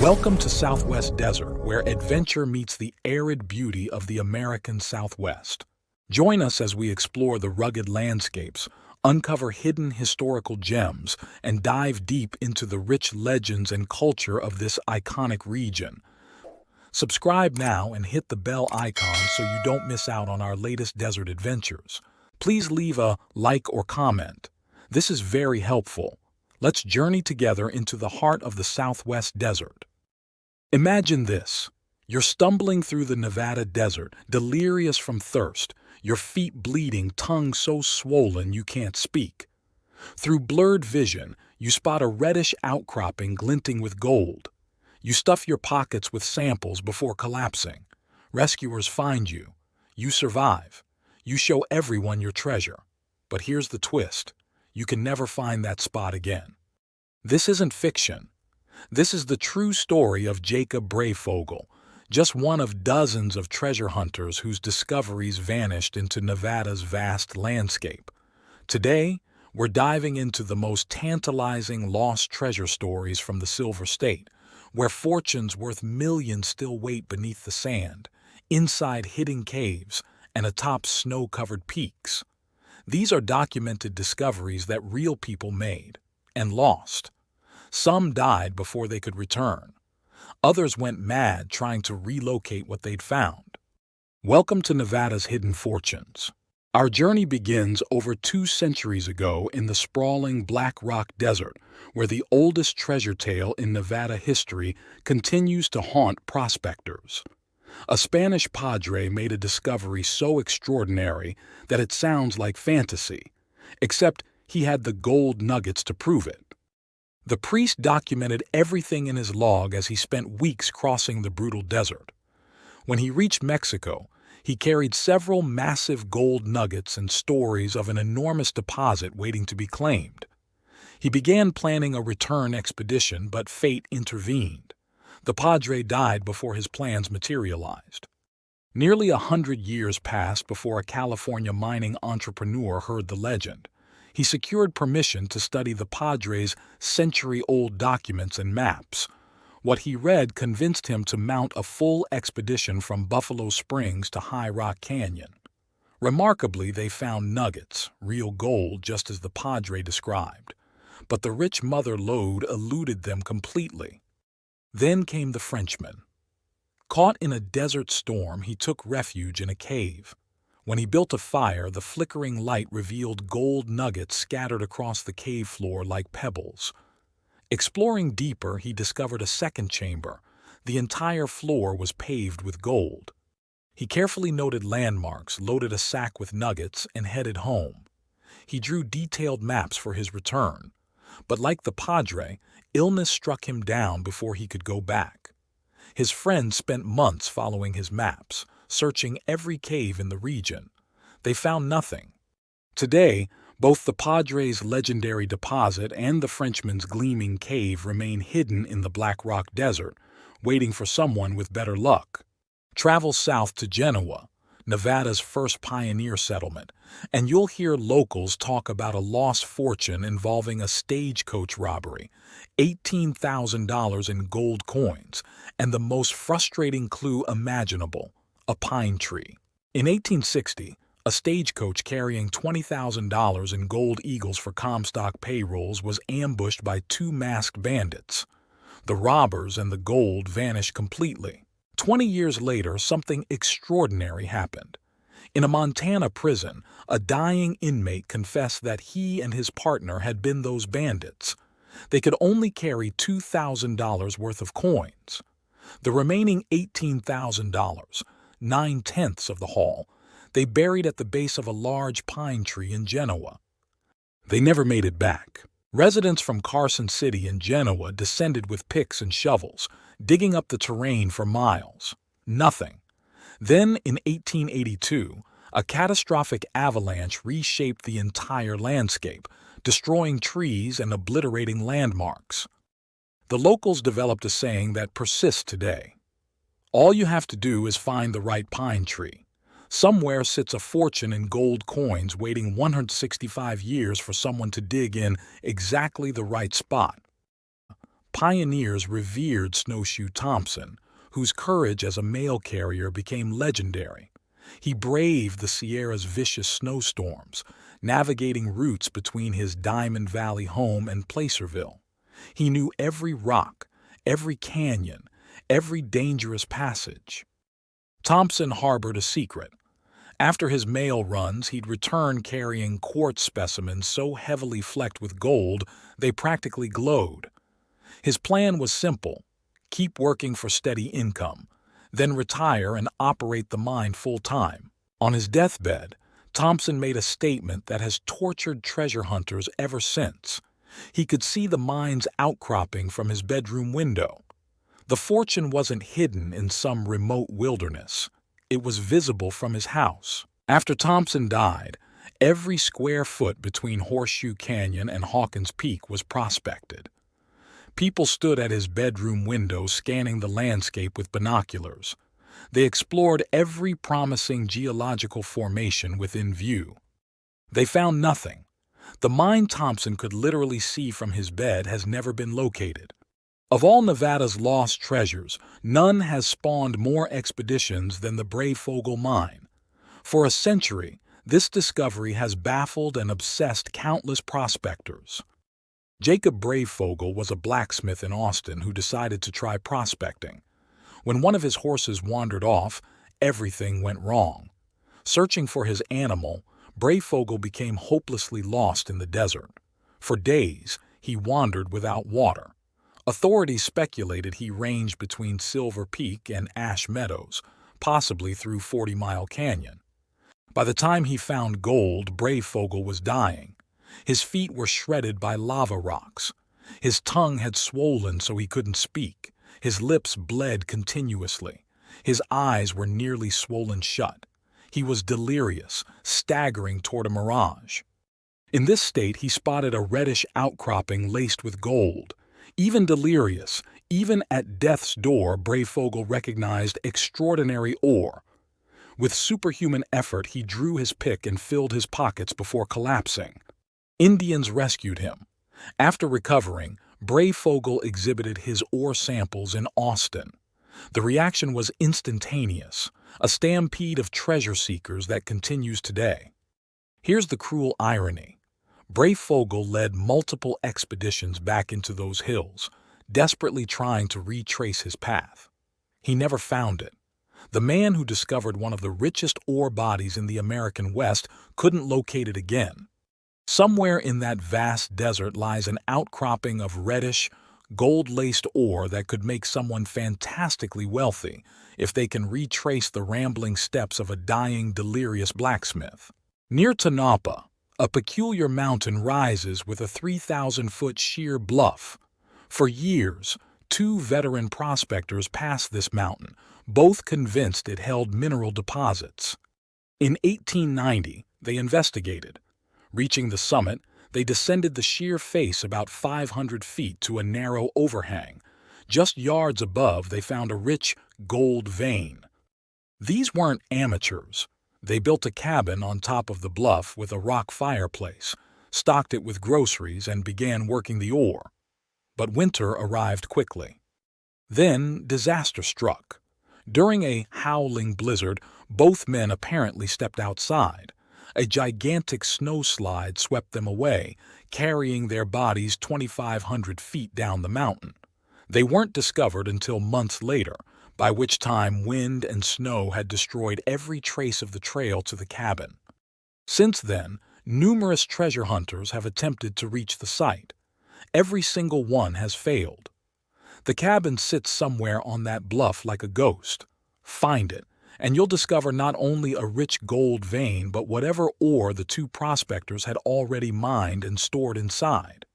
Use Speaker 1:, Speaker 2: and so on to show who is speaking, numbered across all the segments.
Speaker 1: Welcome to Southwest Desert, where adventure meets the arid beauty of the American Southwest. Join us as we explore the rugged landscapes, uncover hidden historical gems, and dive deep into the rich legends and culture of this iconic region. Subscribe now and hit the bell icon so you don't miss out on our latest desert adventures. Please leave a like or comment. This is very helpful. Let's journey together into the heart of the Southwest Desert. Imagine this. You're stumbling through the Nevada desert, delirious from thirst, your feet bleeding, tongue so swollen you can't speak. Through blurred vision, you spot a reddish outcropping glinting with gold. You stuff your pockets with samples before collapsing. Rescuers find you. You survive. You show everyone your treasure. But here's the twist. You can never find that spot again. This isn't fiction. This is the true story of Brey Fogle, just one of dozens of treasure hunters whose discoveries vanished into Nevada's vast landscape. Today, we're diving into the most tantalizing lost treasure stories from the Silver State, where fortunes worth millions still wait beneath the sand, inside hidden caves, and atop snow-covered peaks. These are documented discoveries that real people made and lost. Some died before they could return. Others went mad trying to relocate what they'd found. Welcome to Nevada's Hidden Fortunes. Our journey begins over 2 centuries ago in the sprawling Black Rock Desert, where the oldest treasure tale in Nevada history continues to haunt prospectors. A Spanish padre made a discovery so extraordinary that it sounds like fantasy, except he had the gold nuggets to prove it. The priest documented everything in his log as he spent weeks crossing the brutal desert. When he reached Mexico, he carried several massive gold nuggets and stories of an enormous deposit waiting to be claimed. He began planning a return expedition, but fate intervened. The padre died before his plans materialized. Nearly 100 years passed before a California mining entrepreneur heard the legend. He secured permission to study the padre's century-old documents and maps. What he read convinced him to mount a full expedition from Buffalo Springs to High Rock Canyon. Remarkably, they found nuggets, real gold, just as the padre described. But the rich mother lode eluded them completely. Then came the Frenchman. Caught in a desert storm, he took refuge in a cave. When he built a fire, the flickering light revealed gold nuggets scattered across the cave floor like pebbles. Exploring deeper, he discovered a second chamber. The entire floor was paved with gold. He carefully noted landmarks, loaded a sack with nuggets, and headed home. He drew detailed maps for his return. But like the padre, illness struck him down before he could go back. His friends spent months following his maps, searching every cave in the region. They found nothing. Today, both the padre's legendary deposit and the Frenchman's gleaming cave remain hidden in the Black Rock Desert, waiting for someone with better luck. Travel south to Genoa, Nevada's first pioneer settlement, and you'll hear locals talk about a lost fortune involving a stagecoach robbery, $18,000 in gold coins, and the most frustrating clue imaginable, a pine tree. In 1860, a stagecoach carrying $20,000 in gold eagles for Comstock payrolls was ambushed by 2 masked bandits. The robbers and the gold vanished completely. 20 years later, something extraordinary happened. In a Montana prison, a dying inmate confessed that he and his partner had been those bandits. They could only carry $2,000 worth of coins. The remaining $18,000, 9/10 of the haul, they buried at the base of a large pine tree in Genoa. They never made it back. Residents from Carson City and Genoa descended with picks and shovels, digging up the terrain for miles. Nothing. Then, in 1882, a catastrophic avalanche reshaped the entire landscape, destroying trees and obliterating landmarks. The locals developed a saying that persists today. All you have to do is find the right pine tree. Somewhere sits a fortune in gold coins waiting 165 years for someone to dig in exactly the right spot. Pioneers revered Snowshoe Thompson, whose courage as a mail carrier became legendary. He braved the Sierra's vicious snowstorms, navigating routes between his Diamond Valley home and Placerville. He knew every rock, every canyon, every dangerous passage. Thompson harbored a secret. After his mail runs, he'd return carrying quartz specimens so heavily flecked with gold they practically glowed. His plan was simple: keep working for steady income, then retire and operate the mine full-time. On his deathbed, Thompson made a statement that has tortured treasure hunters ever since. He could see the mine's outcropping from his bedroom window. The fortune wasn't hidden in some remote wilderness. It was visible from his house. After Thompson died, every square foot between Horseshoe Canyon and Hawkins Peak was prospected. People stood at his bedroom window scanning the landscape with binoculars. They explored every promising geological formation within view. They found nothing. The mine Thompson could literally see from his bed has never been located. Of all Nevada's lost treasures, none has spawned more expeditions than the Breyfogle Mine. For a century, this discovery has baffled and obsessed countless prospectors. Jacob Breyfogle was a blacksmith in Austin who decided to try prospecting. When one of his horses wandered off, everything went wrong. Searching for his animal, Breyfogle became hopelessly lost in the desert. For days, he wandered without water. Authorities speculated he ranged between Silver Peak and Ash Meadows, possibly through 40 Mile Canyon. By the time he found gold, Breyfogle was dying. His feet were shredded by lava rocks. His tongue had swollen so he couldn't speak. His lips bled continuously. His eyes were nearly swollen shut. He was delirious, staggering toward a mirage. In this state, he spotted a reddish outcropping laced with gold. Even delirious, even at death's door, Breyfogle recognized extraordinary ore. With superhuman effort, he drew his pick and filled his pockets before collapsing. Indians rescued him. After recovering, Breyfogle exhibited his ore samples in Austin. The reaction was instantaneous, a stampede of treasure seekers that continues today. Here's the cruel irony. Breyfogle led multiple expeditions back into those hills, desperately trying to retrace his path. He never found it. The man who discovered one of the richest ore bodies in the American West couldn't locate it again. Somewhere in that vast desert lies an outcropping of reddish, gold-laced ore that could make someone fantastically wealthy if they can retrace the rambling steps of a dying, delirious blacksmith. Near Tonopah, a peculiar mountain rises with a 3,000-foot sheer bluff. For years, two veteran prospectors passed this mountain, both convinced it held mineral deposits. In 1890, they investigated. Reaching the summit, they descended the sheer face about 500 feet to a narrow overhang. Just yards above, they found a rich gold vein. These weren't amateurs. They built a cabin on top of the bluff with a rock fireplace, stocked it with groceries, and began working the ore. But winter arrived quickly. Then disaster struck. During a howling blizzard, both men apparently stepped outside. A gigantic snowslide swept them away, carrying their bodies 2,500 feet down the mountain. They weren't discovered until months later, by which time wind and snow had destroyed every trace of the trail to the cabin. Since then, numerous treasure hunters have attempted to reach the site. Every single one has failed. The cabin sits somewhere on that bluff like a ghost. Find it, and you'll discover not only a rich gold vein but whatever ore the two prospectors had already mined and stored inside.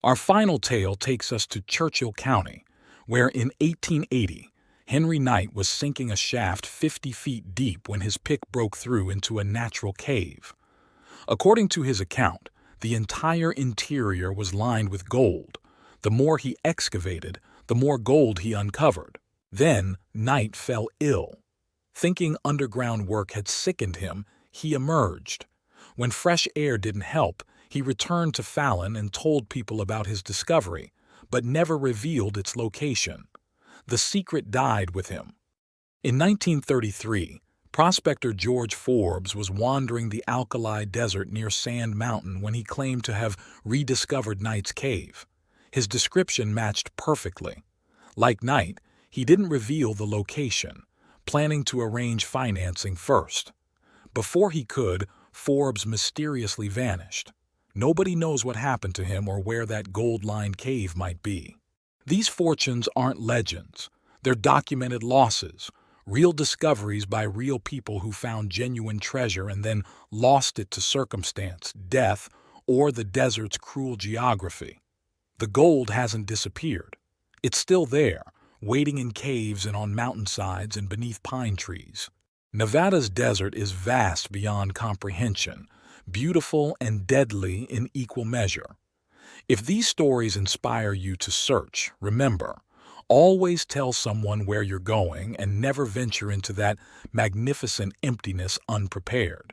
Speaker 1: Our final tale takes us to Churchill County, where in 1880, Henry Knight was sinking a shaft 50 feet deep when his pick broke through into a natural cave. According to his account, the entire interior was lined with gold. The more he excavated, the more gold he uncovered. Then Knight fell ill. Thinking underground work had sickened him, he emerged. When fresh air didn't help, he returned to Fallon and told people about his discovery, but never revealed its location. The secret died with him. In 1933, prospector George Forbes was wandering the alkali desert near Sand Mountain when he claimed to have rediscovered Knight's cave. His description matched perfectly. Like Knight, he didn't reveal the location, planning to arrange financing first. Before he could, Forbes mysteriously vanished. Nobody knows what happened to him or where that gold-lined cave might be. These fortunes aren't legends. They're documented losses, real discoveries by real people who found genuine treasure and then lost it to circumstance, death, or the desert's cruel geography. The gold hasn't disappeared. It's still there, waiting in caves and on mountainsides and beneath pine trees. Nevada's desert is vast beyond comprehension, beautiful and deadly in equal measure. If these stories inspire you to search, remember, always tell someone where you're going and never venture into that magnificent emptiness unprepared.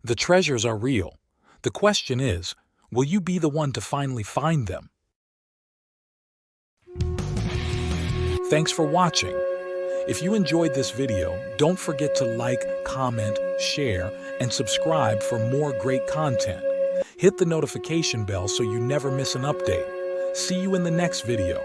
Speaker 1: The treasures are real. The question is, will you be the one to finally find them? Thanks for watching. If you enjoyed this video, don't forget to like, comment, share, and subscribe for more great content. Hit the notification bell so you never miss an update. See you in the next video.